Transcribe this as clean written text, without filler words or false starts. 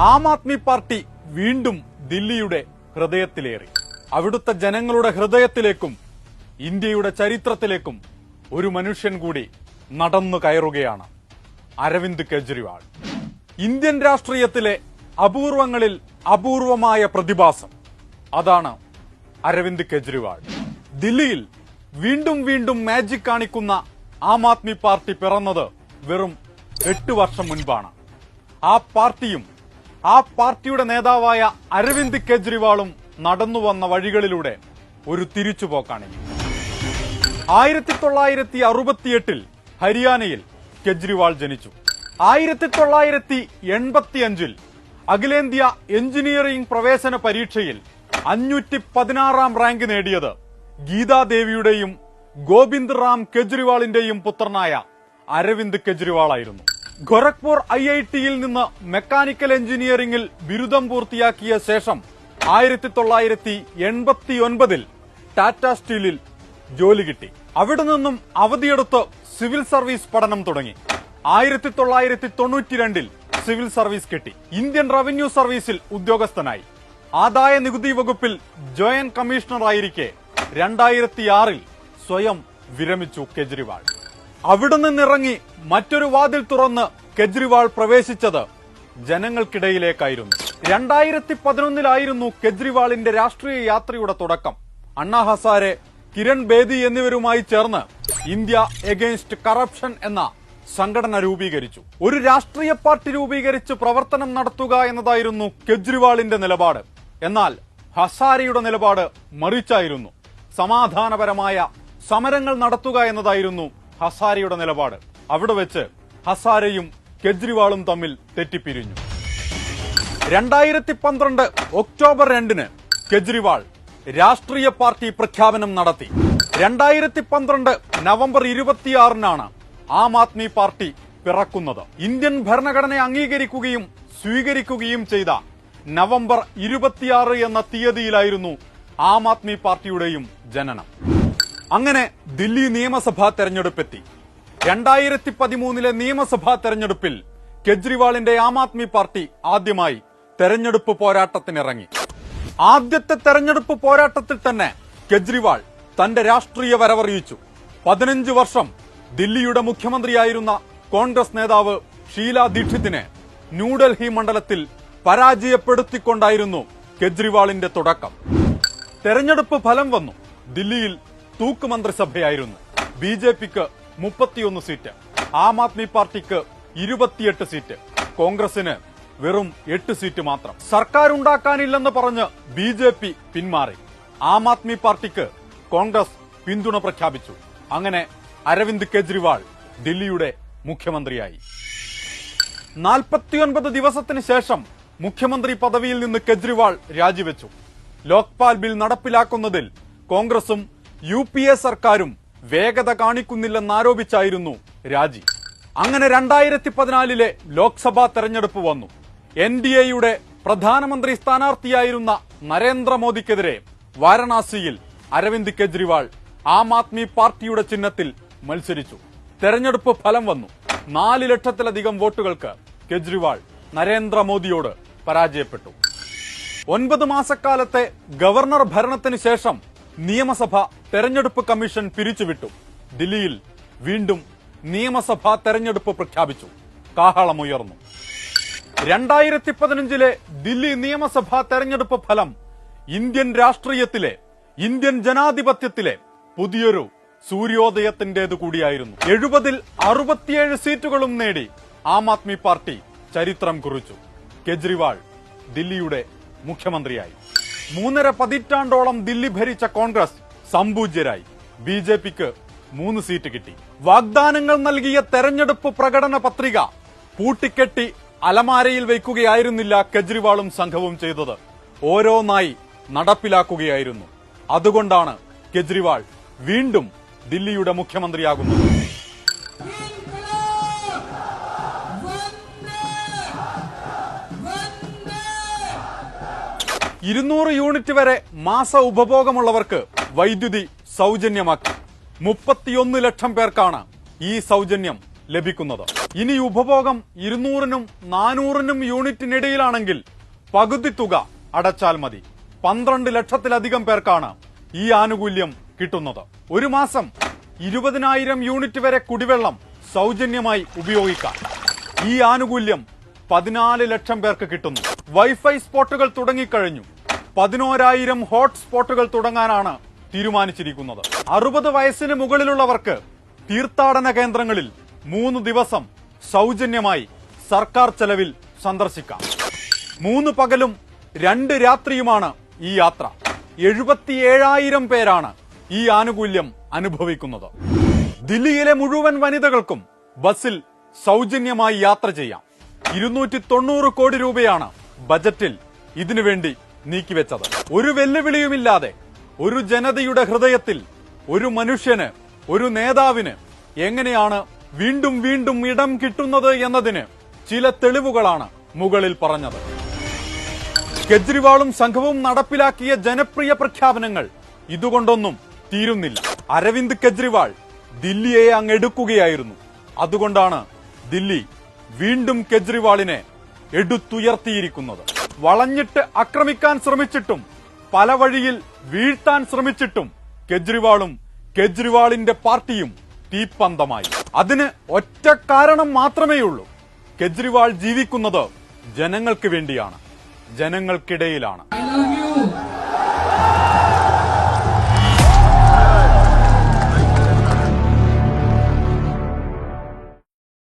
Aam Aadmi party വീണ്ടും ദില്ലിയുടെ ഹൃദയത്തിലേറി. അവിടുത്തെ ജനങ്ങളുടെ ഹൃദയത്തിലേക്കും ഇന്ത്യയുടെ ചരിത്രത്തിലേക്കും ഒരു മനുഷ്യൻ കൂടി നടന്നു കയറുകയാണ്, അരവിന്ദ് കെജ്രിവാൾ. ഇന്ത്യൻ രാഷ്ട്രീയത്തിലെ അപൂർവങ്ങളിൽ അപൂർവമായ പ്രതിഭാസം, അതാണ് അരവിന്ദ് കെജ്രിവാൾ. ദില്ലിയിൽ വീണ്ടും വീണ്ടും മാജിക് കാണിക്കുന്ന ആം ആദ്മി പാർട്ടി പിറന്നത് വെറും 8 വർഷം മുൻപാണ്. ആ പാർട്ടിയും ആ പാർട്ടിയുടെ നേതാവായ അരവിന്ദ് കെജ്രിവാളും നടന്നു വന്ന വഴികളിലൂടെ ഒരു തിരിച്ചുപോക്കാണ്. 1968 ഹരിയാനയിൽ കെജ്രിവാൾ ജനിച്ചു. 1985 അഖിലേന്ത്യാ എഞ്ചിനീയറിംഗ് പ്രവേശന പരീക്ഷയിൽ 516 റാങ്ക് നേടിയത് ഗീതാദേവിയുടെയും ഗോവിന്ദ് റാം കെജ്രിവാളിന്റെയും പുത്രനായ അരവിന്ദ് കെജ്രിവാൾ ആയിരുന്നു. ഗോരഖ്പൂർ IITയിൽ നിന്ന് മെക്കാനിക്കൽ എഞ്ചിനീയറിംഗിൽ ബിരുദം പൂർത്തിയാക്കിയ ശേഷം 1989 ടാറ്റ സ്റ്റീലിൽ ജോലി കിട്ടി. അവിടെ നിന്നും അവധിയെടുത്ത് സിവിൽ സർവീസ് പഠനം തുടങ്ങി. 1992 സിവിൽ സർവീസ് കിട്ടി. ഇന്ത്യൻ റവന്യൂ സർവീസിൽ ഉദ്യോഗസ്ഥനായി. ആദായ നികുതി വകുപ്പിൽ ജോയിന്റ് കമ്മീഷണറായിരിക്കെ 2006 സ്വയം വിരമിച്ചു കെജ്രിവാൾ. അവിടെ നിന്നിറങ്ങി മറ്റൊരു വാതിൽ തുറന്ന് കെജ്രിവാൾ പ്രവേശിച്ചത് ജനങ്ങൾക്കിടയിലേക്കായിരുന്നു. 2011 കെജ്രിവാളിന്റെ രാഷ്ട്രീയ യാത്രയുടെ തുടക്കം. അണ്ണാ ഹസാരെ, കിരൺ ബേദി എന്നിവരുമായി ചേർന്ന് ഇന്ത്യ എഗെയിൻസ്റ്റ് കറപ്ഷൻ എന്ന സംഘടന രൂപീകരിച്ചു. ഒരു രാഷ്ട്രീയ പാർട്ടി രൂപീകരിച്ച് പ്രവർത്തനം നടത്തുക എന്നതായിരുന്നു കെജ്രിവാളിന്റെ നിലപാട്. എന്നാൽ ഹസാരെയുടെ നിലപാട് മറിച്ചായിരുന്നു. സമാധാനപരമായ സമരങ്ങൾ നടത്തുക എന്നതായിരുന്നു ഹസാരെയുടെ നിലപാട്. അവിടെ വെച്ച് ഹസാരെയും കെജ്രിവാളും തമ്മിൽ തെറ്റിപ്പിരിഞ്ഞു. 2012 ഒക്ടോബർ 2 കെജ്രിവാൾ രാഷ്ട്രീയ പാർട്ടി പ്രഖ്യാപനം നടത്തി. 2012 November 26 Aam Aadmi party പിറക്കുന്നത്. Indian ഭരണഘടന അംഗീകരിക്കുകയും സ്വീകരിക്കുകയും ചെയ്ത നവംബർ 26 എന്ന തീയതിയിലായിരുന്നു ആം ആദ്മി പാർട്ടിയുടെയും ജനനം. അങ്ങനെ ദില്ലി നിയമസഭാ തെരഞ്ഞെടുപ്പെത്തി. 2013 നിയമസഭാ തെരഞ്ഞെടുപ്പിൽ കെജ്രിവാളിന്റെ ആം ആദ്മി പാർട്ടി ആദ്യമായി തെരഞ്ഞെടുപ്പ് പോരാട്ടത്തിനിറങ്ങി. ആദ്യത്തെ തെരഞ്ഞെടുപ്പ് പോരാട്ടത്തിൽ തന്നെ കെജ്രിവാൾ തന്റെ രാഷ്ട്രീയ വരവറിയിച്ചു. 15 വർഷം ദില്ലിയുടെ മുഖ്യമന്ത്രിയായിരുന്ന കോൺഗ്രസ് നേതാവ് ഷീല ദീക്ഷിതിനെ ന്യൂഡൽഹി മണ്ഡലത്തിൽ പരാജയപ്പെടുത്തിക്കൊണ്ടായിരുന്നു കെജ്രിവാളിന്റെ തുടക്കം. തെരഞ്ഞെടുപ്പ് ഫലം വന്നു. ദില്ലിയിൽ തൂക്കുമന്ത്രിസഭയായിരുന്നു. BJPക്ക് 31 സീറ്റ്, ആം ആദ്മി പാർട്ടിക്ക് 28 സീറ്റ്, കോൺഗ്രസിന് വെറും 8 സീറ്റ് മാത്രം. സർക്കാർ ഉണ്ടാക്കാനില്ലെന്ന് പറഞ്ഞ് BJP പിന്മാറി. ആം ആദ്മി പാർട്ടിക്ക് കോൺഗ്രസ് പിന്തുണ പ്രഖ്യാപിച്ചു. അങ്ങനെ അരവിന്ദ് കെജ്രിവാൾ ദില്ലിയുടെ മുഖ്യമന്ത്രിയായി. 49 ദിവസത്തിന് ശേഷം മുഖ്യമന്ത്രി പദവിയിൽ നിന്ന് കെജ്രിവാൾ രാജിവെച്ചു. ലോക്പാൽ ബിൽ നടപ്പിലാക്കുന്നതിൽ കോൺഗ്രസും UPA സർക്കാരും വേഗത കാണിക്കുന്നില്ലെന്നാരോപിച്ചായിരുന്നു രാജി. അങ്ങനെ 2014 ലോക്സഭാ തെരഞ്ഞെടുപ്പ് വന്നു. NDAയുടെ പ്രധാനമന്ത്രി സ്ഥാനാർത്ഥിയായിരുന്ന നരേന്ദ്രമോദിക്കെതിരെ വാരണാസിയിൽ അരവിന്ദ് കെജ്രിവാൾ ആം ആദ്മി പാർട്ടിയുടെ ചിഹ്നത്തിൽ മത്സരിച്ചു. തെരഞ്ഞെടുപ്പ് ഫലം വന്നു. 4 ലക്ഷത്തിലധികം വോട്ടുകൾക്ക് കെജ്രിവാൾ നരേന്ദ്രമോദിയോട് പരാജയപ്പെട്ടു. 9 മാസക്കാലത്തെ ഗവർണർ ഭരണത്തിന് ശേഷം നിയമസഭ തെരഞ്ഞെടുപ്പ് കമ്മീഷൻ പിരിച്ചുവിട്ടു. ദില്ലിയിൽ വീണ്ടും നിയമസഭാ തെരഞ്ഞെടുപ്പ് പ്രഖ്യാപിച്ചു. കാഹളമുയർന്നു. 2015 ദില്ലി നിയമസഭാ തെരഞ്ഞെടുപ്പ് ഫലം ഇന്ത്യൻ രാഷ്ട്രീയത്തിലെ, ഇന്ത്യൻ ജനാധിപത്യത്തിലെ പുതിയൊരു സൂര്യോദയത്തിന്റേതു കൂടിയായിരുന്നു. 70-ൽ 67 സീറ്റുകളും നേടി ആം ആദ്മി പാർട്ടി ചരിത്രം കുറിച്ചു. കെജ്രിവാൾ ദില്ലിയുടെ മുഖ്യമന്ത്രിയായി. 3.5 പതിറ്റാണ്ടോളം ദില്ലി ഭരിച്ച കോൺഗ്രസ് സംപൂജ്യരായി. BJPക്ക് 3 സീറ്റ് കിട്ടി. വാഗ്ദാനങ്ങൾ നൽകിയ തെരഞ്ഞെടുപ്പ് പ്രകടന പത്രിക പൂട്ടിക്കെട്ടി അലമാരയിൽ വയ്ക്കുകയായിരുന്നില്ല കെജ്രിവാളും സംഘവും ചെയ്തത്. ഓരോന്നായി നടപ്പിലാക്കുകയായിരുന്നു. അതുകൊണ്ടാണ് കെജ്രിവാൾ വീണ്ടും ദില്ലിയുടെ മുഖ്യമന്ത്രിയാകുന്നത്. 200 യൂണിറ്റ് വരെ മാസ ഉപഭോഗമുള്ളവർക്ക് വൈദ്യുതി സൗജന്യമാക്കി. 31 ലക്ഷം പേർക്കാണ് ഈ സൗജന്യം ലഭിക്കുന്നത്. ഇനി ഉപഭോഗം 200-നും 400-നും യൂണിറ്റിനിടയിലാണെങ്കിൽ പകുതി തുക അടച്ചാൽ മതി. 12 ലക്ഷത്തിലധികം പേർക്കാണ് ഈ ആനുകൂല്യം കിട്ടുന്നത്. ഒരു മാസം 20,000 യൂണിറ്റ് വരെ കുടിവെള്ളം സൗജന്യമായി ഉപയോഗിക്കാം. ഈ ആനുകൂല്യം 14 ലക്ഷം പേർക്ക് കിട്ടുന്നു. വൈഫൈ സ്പോട്ടുകൾ തുടങ്ങിക്കഴിഞ്ഞു. 11,000 ഹോട്ട്സ്പോട്ടുകൾ തുടങ്ങാനാണ് തീരുമാനിച്ചിരിക്കുന്നത്. 60 വയസ്സിന് മുകളിലുള്ളവർക്ക് തീർത്ഥാടന കേന്ദ്രങ്ങളിൽ 3 ദിവസം സൗജന്യമായി സർക്കാർ ചെലവിൽ സന്ദർശിക്കാം. 3 പകലും 2 രാത്രിയുമാണ് ഈ യാത്ര. 77,000 പേരാണ് ഈ ആനുകൂല്യം അനുഭവിക്കുന്നത്. ദില്ലിയിലെ മുഴുവൻ വനിതകൾക്കും ബസ്സിൽ സൗജന്യമായി യാത്ര ചെയ്യാം. 290 കോടി രൂപയാണ് ബജറ്റിൽ ഇതിനുവേണ്ടി നീക്കിവെച്ചത്. ഒരു വെല്ലുവിളിയുമില്ലാതെ ഒരു ജനതയുടെ ഹൃദയത്തിൽ ഒരു മനുഷ്യന്, ഒരു നേതാവിന് എങ്ങനെയാണ് വീണ്ടും വീണ്ടും ഇടം കിട്ടുന്നത് എന്നതിന് ചില തെളിവുകളാണ് മുകളിൽ പറഞ്ഞത്. കെജ്രിവാളും സംഘവും നടപ്പിലാക്കിയ ജനപ്രിയ പ്രഖ്യാപനങ്ങൾ ഇതുകൊണ്ടൊന്നും തീരുന്നില്ല. അരവിന്ദ് കെജ്രിവാൾ ദില്ലിയെ അങ്ങെടുക്കുകയായിരുന്നു. അതുകൊണ്ടാണ് ദില്ലി വീണ്ടും കെജ്രിവാളിനെ എടുത്തുയർത്തിയിരിക്കുന്നത്. വളഞ്ഞിട്ട് ആക്രമിക്കാൻ ശ്രമിച്ചിട്ടും പല വഴിയിൽ വീഴ്ത്താൻ ശ്രമിച്ചിട്ടും കെജ്രിവാളും കെജ്രിവാളിന്റെ പാർട്ടിയും തീപ്പന്തമായി. അതിന് ഒറ്റ കാരണം മാത്രമേയുള്ളൂ. കെജ്രിവാൾ ജീവിക്കുന്നത് ജനങ്ങൾക്ക് വേണ്ടിയാണ്, ജനങ്ങൾക്കിടയിലാണ്.